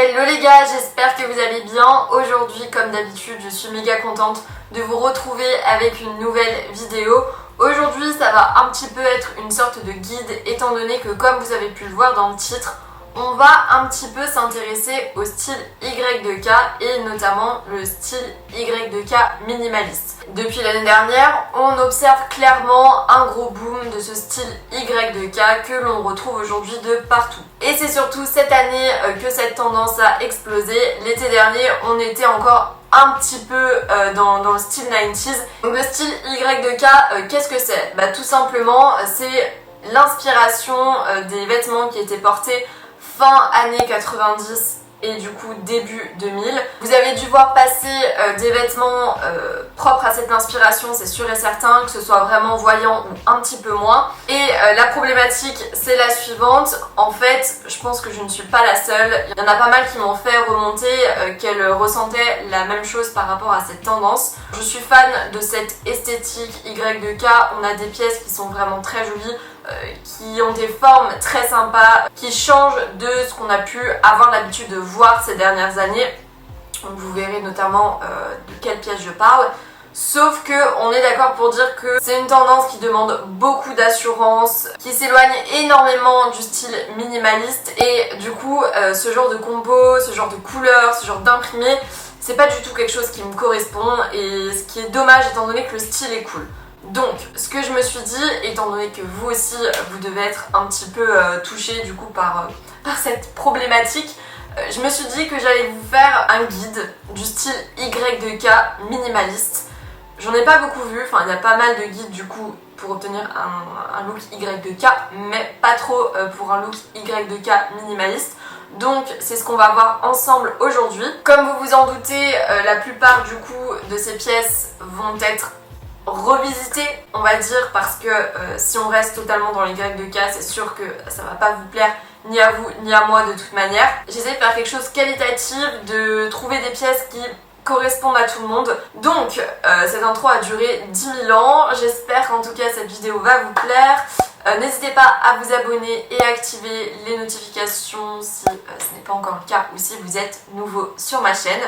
Hello les gars, j'espère que vous allez bien. Aujourd'hui, comme d'habitude, je suis méga contente de vous retrouver avec une nouvelle vidéo. Aujourd'hui, ça va un petit peu être une sorte de guide, étant donné que, comme vous avez pu le voir dans le titre, on va un petit peu s'intéresser au style Y2K et notamment le style Y2K minimaliste. Depuis l'année dernière, on observe clairement un gros boom de ce style Y2K que l'on retrouve aujourd'hui de partout. Et c'est surtout cette année que cette tendance a explosé. L'été dernier, on était encore un petit peu dans le style 90s. Donc le style Y2K, qu'est-ce que c'est? Tout simplement, c'est l'inspiration des vêtements qui étaient portés fin années 90 et du coup début 2000. Vous avez dû voir passer des vêtements propres à cette inspiration, c'est sûr et certain, que ce soit vraiment voyant ou un petit peu moins. Et la problématique, c'est la suivante. En fait, je pense que je ne suis pas la seule. Il y en a pas mal qui m'ont fait remonter qu'elles ressentaient la même chose par rapport à cette tendance. Je suis fan de cette esthétique Y2K. On a des pièces qui sont vraiment très jolies, qui ont des formes très sympas, qui changent de ce qu'on a pu avoir l'habitude de voir ces dernières années. Donc vous verrez notamment de quelle pièce je parle. Sauf que on est d'accord pour dire que c'est une tendance qui demande beaucoup d'assurance, qui s'éloigne énormément du style minimaliste et du coup ce genre de combo, ce genre de couleurs, ce genre d'imprimé, c'est pas du tout quelque chose qui me correspond et ce qui est dommage étant donné que le style est cool. Donc, ce que je me suis dit, étant donné que vous aussi, vous devez être un petit peu touché du coup par cette problématique, je me suis dit que j'allais vous faire un guide du style Y2K minimaliste. J'en ai pas beaucoup vu, enfin il y a pas mal de guides du coup pour obtenir un look Y2K, mais pas trop pour un look Y2K minimaliste. Donc c'est ce qu'on va voir ensemble aujourd'hui. Comme vous vous en doutez, la plupart du coup de ces pièces vont être revisiter, on va dire, parce que si on reste totalement dans les Y2K, c'est sûr que ça va pas vous plaire ni à vous ni à moi de toute manière. J'essaie de faire quelque chose de qualitatif, de trouver des pièces qui correspondent à tout le monde. Donc cette intro a duré 10 000 ans, j'espère qu'en tout cas cette vidéo va vous plaire. N'hésitez pas à vous abonner et activer les notifications si ce n'est pas encore le cas ou si vous êtes nouveau sur ma chaîne.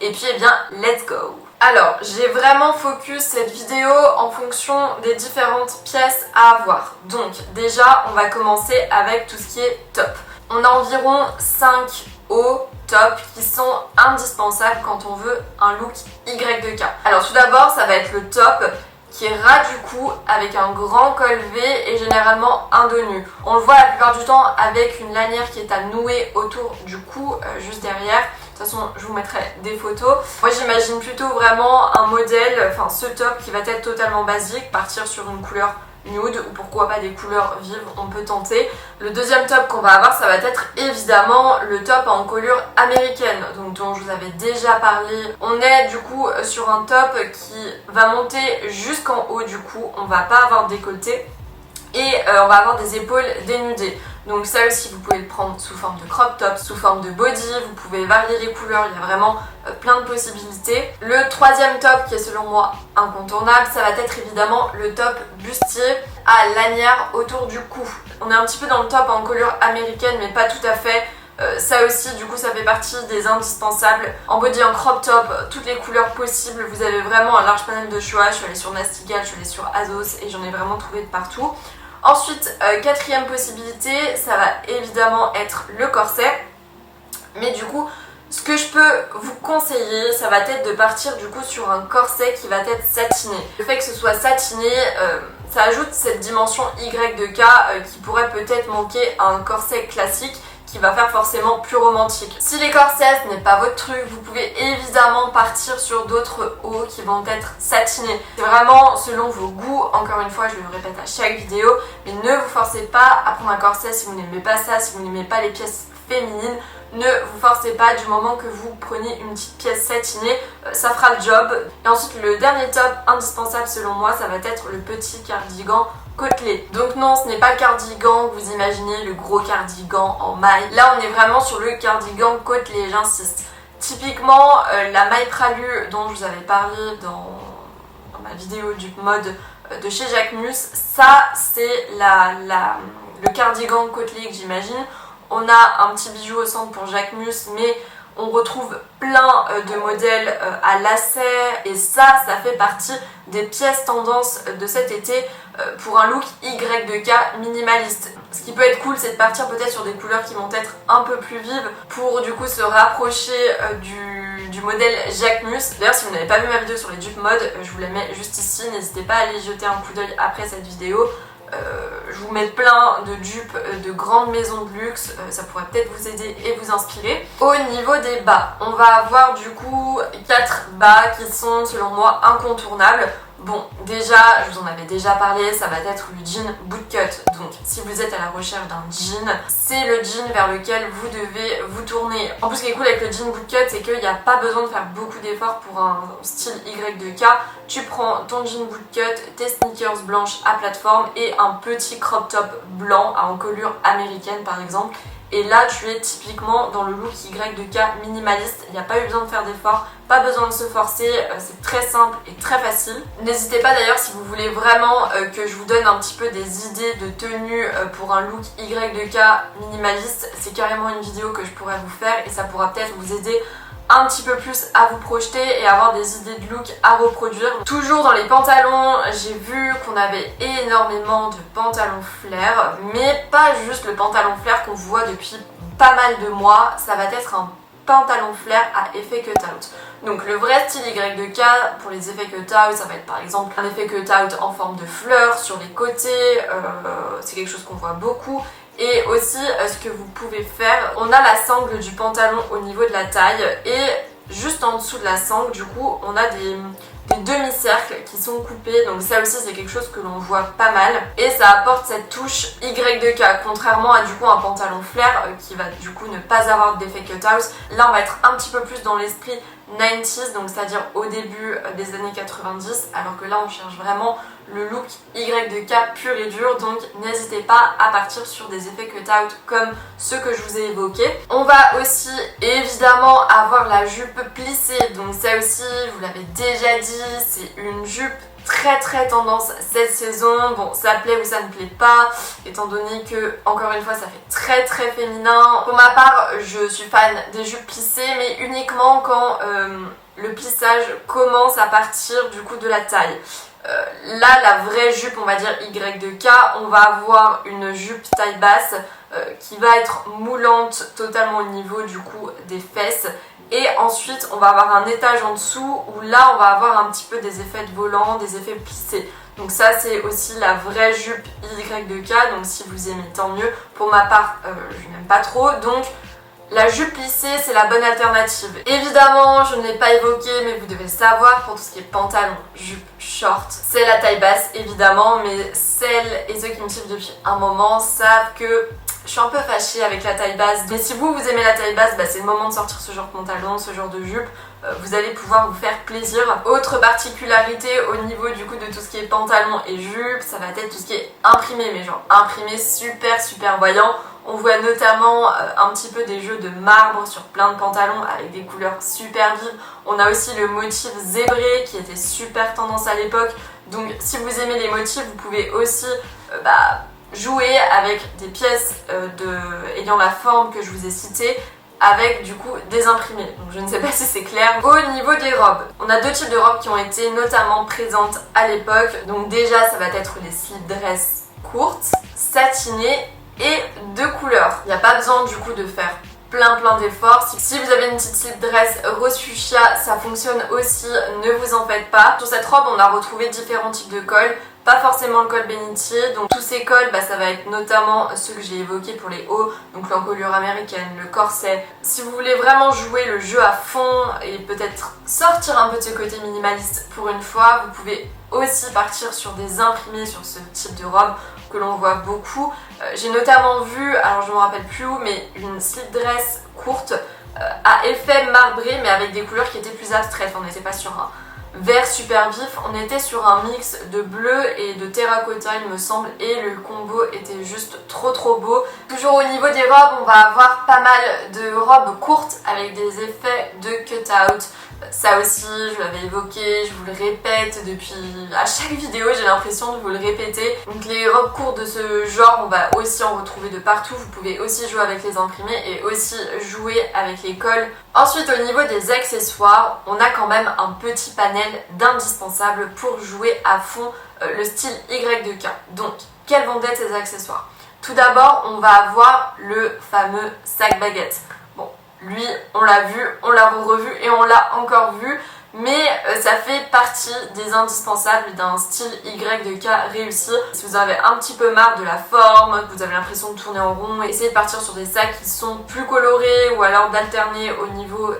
Et puis eh bien, let's go! Alors, j'ai vraiment focus cette vidéo en fonction des différentes pièces à avoir. Donc déjà, on va commencer avec tout ce qui est top. On a environ 5 hauts top qui sont indispensables quand on veut un look Y2K. Alors tout d'abord, ça va être le top qui est ras du cou avec un grand col V et généralement un dos nu. On le voit la plupart du temps avec une lanière qui est à nouer autour du cou, juste derrière. De toute façon, je vous mettrai des photos. Moi, j'imagine plutôt vraiment un modèle, enfin ce top qui va être totalement basique, partir sur une couleur nude ou pourquoi pas des couleurs vives, on peut tenter. Le deuxième top qu'on va avoir, ça va être évidemment le top en colure américaine, donc dont je vous avais déjà parlé. On est du coup sur un top qui va monter jusqu'en haut du cou, on va pas avoir de décolleté et on va avoir des épaules dénudées. Donc ça aussi vous pouvez le prendre sous forme de crop top, sous forme de body, vous pouvez varier les couleurs, il y a vraiment plein de possibilités. Le troisième top qui est selon moi incontournable, ça va être évidemment le top bustier à lanière autour du cou. On est un petit peu dans le top en couleur américaine mais pas tout à fait. Ça aussi du coup ça fait partie des indispensables. En body, en crop top, toutes les couleurs possibles, vous avez vraiment un large panel de choix. Je suis allée sur Nastigal, je suis allée sur Azos et j'en ai vraiment trouvé de partout. Ensuite, quatrième possibilité, ça va évidemment être le corset. Mais du coup, ce que je peux vous conseiller, ça va être de partir du coup sur un corset qui va être satiné. Le fait que ce soit satiné, ça ajoute cette dimension Y2K qui pourrait peut-être manquer à un corset classique, qui va faire forcément plus romantique. Si les corsets ce n'est pas votre truc, vous pouvez évidemment partir sur d'autres hauts qui vont être satinés. C'est vraiment selon vos goûts, encore une fois je le répète à chaque vidéo, mais ne vous forcez pas à prendre un corset si vous n'aimez pas ça, si vous n'aimez pas les pièces féminines. Ne vous forcez pas, du moment que vous prenez une petite pièce satinée, ça fera le job. Et ensuite le dernier top indispensable selon moi, ça va être le petit cardigan côtelé. Donc non, ce n'est pas le cardigan que vous imaginez, le gros cardigan en maille. Là on est vraiment sur le cardigan côtelé, j'insiste. Typiquement la maille pralue dont je vous avais parlé dans ma vidéo du mode de chez Jacquemus, ça c'est le cardigan côtelé que j'imagine. on a un petit bijou au centre pour Jacquemus, mais on retrouve plein de modèles à lacets et ça fait partie des pièces tendances de cet été pour un look Y2K minimaliste. Ce qui peut être cool, c'est de partir peut-être sur des couleurs qui vont être un peu plus vives pour du coup se rapprocher du modèle Jacquemus. D'ailleurs, si vous n'avez pas vu ma vidéo sur les dupes mode, je vous la mets juste ici, n'hésitez pas à aller jeter un coup d'œil après cette vidéo. Je vous mets plein de dupes de grandes maisons de luxe, ça pourrait peut-être vous aider et vous inspirer. Au niveau des bas, on va avoir du coup 4 bas qui sont selon moi incontournables. Bon, déjà, je vous en avais déjà parlé, ça va être le jean bootcut. Donc, si vous êtes à la recherche d'un jean, c'est le jean vers lequel vous devez vous tourner. En plus, ce qui est cool avec le jean bootcut, c'est qu'il n'y a pas besoin de faire beaucoup d'efforts pour un style Y2K. Tu prends ton jean bootcut, tes sneakers blanches à plateforme et un petit crop top blanc à encolure américaine par exemple. Et là, tu es typiquement dans le look Y2K minimaliste. Il n'y a pas eu besoin de faire d'efforts, pas besoin de se forcer, c'est très simple et très facile. N'hésitez pas d'ailleurs si vous voulez vraiment que je vous donne un petit peu des idées de tenue pour un look Y2K minimaliste. C'est carrément une vidéo que je pourrais vous faire et ça pourra peut-être vous aider un petit peu plus à vous projeter et avoir des idées de look à reproduire. Toujours dans les pantalons, j'ai vu qu'on avait énormément de pantalons flair, mais pas juste le pantalon flair qu'on voit depuis pas mal de mois, ça va être un pantalon flair à effet cut-out. Donc le vrai style Y2K pour les effets cut-out, ça va être par exemple un effet cut-out en forme de fleurs sur les côtés, c'est quelque chose qu'on voit beaucoup. Et aussi ce que vous pouvez faire, on a la sangle du pantalon au niveau de la taille et juste en dessous de la sangle du coup on a des demi-cercles qui sont coupés, donc ça aussi c'est quelque chose que l'on voit pas mal et ça apporte cette touche Y2K contrairement à du coup un pantalon flair qui va du coup ne pas avoir d'effet cut-out. Là on va être un petit peu plus dans l'esprit 90s, donc c'est-à-dire au début des années 90, alors que là on cherche vraiment le look Y2K pur et dur, donc n'hésitez pas à partir sur des effets cut-out comme ceux que je vous ai évoqués. On va aussi évidemment avoir la jupe plissée, donc ça aussi vous l'avez déjà dit, c'est une jupe très tendance cette saison. Bon, ça plaît ou ça ne plaît pas, étant donné que, encore une fois, ça fait très féminin. Pour ma part, je suis fan des jupes plissées, mais uniquement quand le plissage commence à partir du coup de la taille. Là, la vraie jupe, on va dire Y2K, on va avoir une jupe taille basse qui va être moulante totalement au niveau du coup des fesses. Et ensuite, on va avoir un étage en dessous où là, on va avoir un petit peu des effets de volant, des effets plissés. Donc ça, c'est aussi la vraie jupe Y2K. Donc si vous aimez, tant mieux. Pour ma part, je n'aime pas trop. Donc la jupe plissée, c'est la bonne alternative. Évidemment, je ne l'ai pas évoqué, mais vous devez le savoir, pour tout ce qui est pantalon, jupe, short, c'est la taille basse, évidemment. Mais celles et ceux qui me suivent depuis un moment savent que je suis un peu fâchée avec la taille basse, mais si vous aimez la taille basse, c'est le moment de sortir ce genre de pantalon, ce genre de jupe. Vous allez pouvoir vous faire plaisir. Autre particularité au niveau du coup de tout ce qui est pantalon et jupe, ça va être tout ce qui est imprimé, mais genre imprimé super voyant. On voit notamment un petit peu des jeux de marbre sur plein de pantalons avec des couleurs super vives. On a aussi le motif zébré qui était super tendance à l'époque. Donc si vous aimez les motifs, vous pouvez aussi jouer avec des pièces ayant la forme que je vous ai citée, avec du coup des imprimés. Donc je ne sais pas si c'est clair. Au niveau des robes, on a deux types de robes qui ont été notamment présentes à l'époque. Donc déjà, ça va être les slip dress courtes, satinées et de couleur. Il n'y a pas besoin du coup de faire plein d'efforts. Si vous avez une petite slip dress rose fuchsia, ça fonctionne aussi, ne vous en faites pas. Sur cette robe, on a retrouvé différents types de cols. Pas forcément le col bénitier, donc tous ces cols, ça va être notamment ceux que j'ai évoqués pour les hauts, donc l'encolure américaine, le corset. Si vous voulez vraiment jouer le jeu à fond et peut-être sortir un peu de ce côté minimaliste pour une fois, vous pouvez aussi partir sur des imprimés sur ce type de robe que l'on voit beaucoup. J'ai notamment vu, alors je ne me rappelle plus où, mais une slip dress courte à effet marbré mais avec des couleurs qui étaient plus abstraites. On n'était pas sur un vert super vif, on était sur un mix de bleu et de terracotta il me semble, et le combo était juste trop beau. Toujours au niveau des robes, on va avoir pas mal de robes courtes avec des effets de cut-out. Ça aussi, je l'avais évoqué, je vous le répète depuis à chaque vidéo, j'ai l'impression de vous le répéter. Donc les robes courtes de ce genre, on va aussi en retrouver de partout. Vous pouvez aussi jouer avec les imprimés et aussi jouer avec les cols. Ensuite, au niveau des accessoires, on a quand même un petit panel d'indispensables pour jouer à fond le style Y2K. Donc, quels vont être ces accessoires? Tout d'abord, on va avoir le fameux sac baguette. Bon, lui, on l'a vu, on l'a revu et on l'a encore vu, mais ça fait partie des indispensables d'un style Y2K réussi. Si vous avez un petit peu marre de la forme, que vous avez l'impression de tourner en rond, essayez de partir sur des sacs qui sont plus colorés ou alors d'alterner au niveau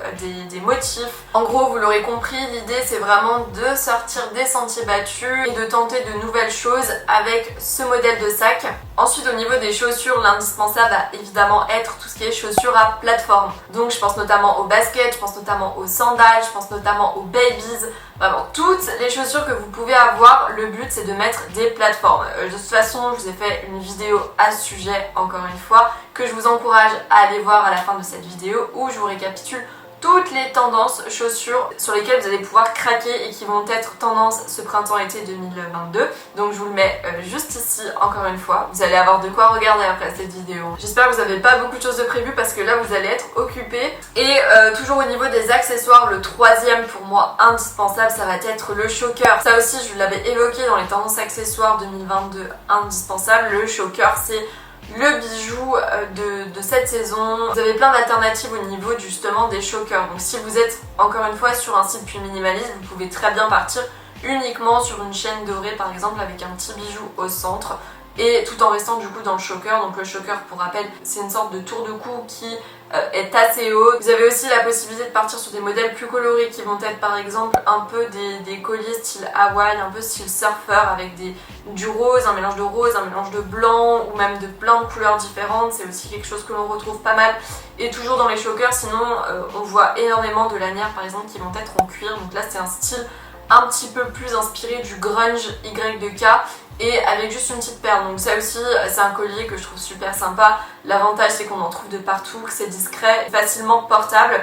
des motifs. En gros, vous l'aurez compris, l'idée c'est vraiment de sortir des sentiers battus et de tenter de nouvelles choses avec ce modèle de sac. Ensuite, au niveau des chaussures, l'indispensable va évidemment être tout ce qui est chaussures à plateforme. Donc je pense notamment aux baskets, je pense notamment aux sandales, je pense notamment aux babies, vraiment toutes les chaussures que vous pouvez avoir. Le but c'est de mettre des plateformes. De toute façon, je vous ai fait une vidéo à ce sujet, encore une fois, que je vous encourage à aller voir à la fin de cette vidéo où je vous récapitule toutes les tendances chaussures sur lesquelles vous allez pouvoir craquer et qui vont être tendance ce printemps-été 2022. Donc je vous le mets juste ici encore une fois. Vous allez avoir de quoi regarder après cette vidéo. J'espère que vous n'avez pas beaucoup de choses de prévues parce que là vous allez être occupés. Et toujours au niveau des accessoires, le troisième pour moi indispensable, ça va être le choker. Ça aussi je vous l'avais évoqué dans les tendances accessoires 2022 indispensables. Le choker c'est le bijou de cette saison. Vous avez plein d'alternatives au niveau justement des chokers. Donc si vous êtes encore une fois sur un site plus minimaliste, vous pouvez très bien partir uniquement sur une chaîne dorée par exemple avec un petit bijou au centre et tout en restant du coup dans le choker. Donc le choker, pour rappel, c'est une sorte de tour de cou qui est assez haut. Vous avez aussi la possibilité de partir sur des modèles plus colorés qui vont être par exemple un peu des colliers style Hawaï, un peu style surfeur avec du rose, un mélange de blanc ou même de plein de couleurs différentes. C'est aussi quelque chose que l'on retrouve pas mal et toujours dans les chokers. Sinon on voit énormément de lanières par exemple qui vont être en cuir. Donc là c'est un style un petit peu plus inspiré du grunge Y2K et avec juste une petite perle. Donc ça aussi c'est un collier que je trouve super sympa. L'avantage c'est qu'on en trouve de partout, que c'est discret, facilement portable.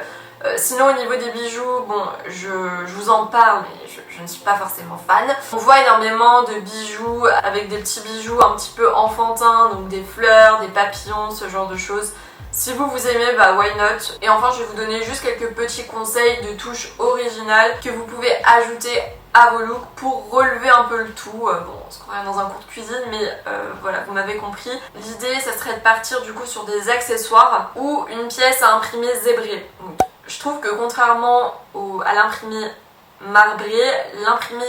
Sinon au niveau des bijoux, bon je vous en parle mais je ne suis pas forcément fan. On voit énormément de bijoux avec des petits bijoux un petit peu enfantins, donc des fleurs, des papillons, ce genre de choses. Si vous aimez, bah why not. Et enfin je vais vous donner juste quelques petits conseils de touches originales que vous pouvez ajouter à vos looks pour relever un peu le tout. Bon, on se croirait dans un cours de cuisine, mais voilà, vous m'avez compris. L'idée, ça serait de partir du coup sur des accessoires ou une pièce à imprimer zébrée. Donc, je trouve que contrairement à l'imprimé marbré, l'imprimé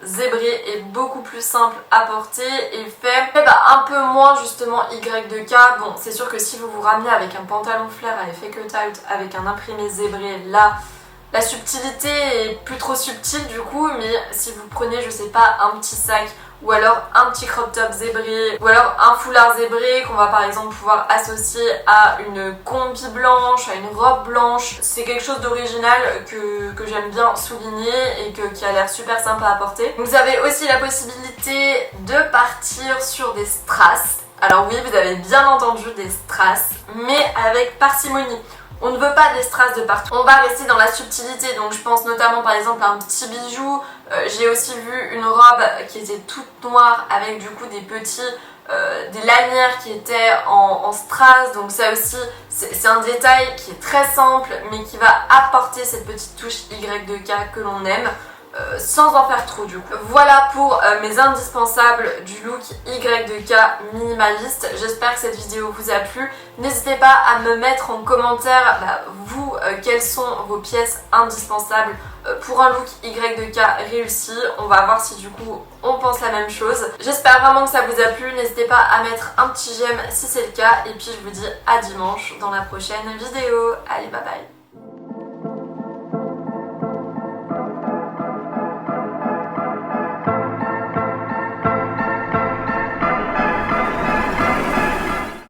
zébré est beaucoup plus simple à porter et fait un peu moins justement Y2K. Bon, c'est sûr que si vous vous ramenez avec un pantalon flair à effet cut-out avec un imprimé zébré, là la subtilité est plus trop subtile du coup, mais si vous prenez, je sais pas, un petit sac ou alors un petit crop top zébré ou alors un foulard zébré qu'on va par exemple pouvoir associer à une combi blanche, à une robe blanche, c'est quelque chose d'original que j'aime bien souligner et qui a l'air super sympa à porter. Vous avez aussi la possibilité de partir sur des strass. Alors oui, vous avez bien entendu des strass, mais avec parcimonie. On ne veut pas des strass de partout. On va rester dans la subtilité, donc je pense notamment par exemple à un petit bijou. J'ai aussi vu une robe qui était toute noire avec du coup des lanières qui étaient en strass. Donc ça aussi, c'est un détail qui est très simple mais qui va apporter cette petite touche Y2K que l'on aime. Sans en faire trop du coup. Voilà pour mes indispensables du look Y2K minimaliste. J'espère que cette vidéo vous a plu. N'hésitez pas à me mettre en commentaire vous quelles sont vos pièces indispensables pour un look Y2K réussi. On va voir si du coup on pense la même chose. J'espère vraiment que ça vous a plu. N'hésitez pas à mettre un petit j'aime si c'est le cas. Et puis je vous dis à dimanche dans la prochaine vidéo. Allez, bye bye.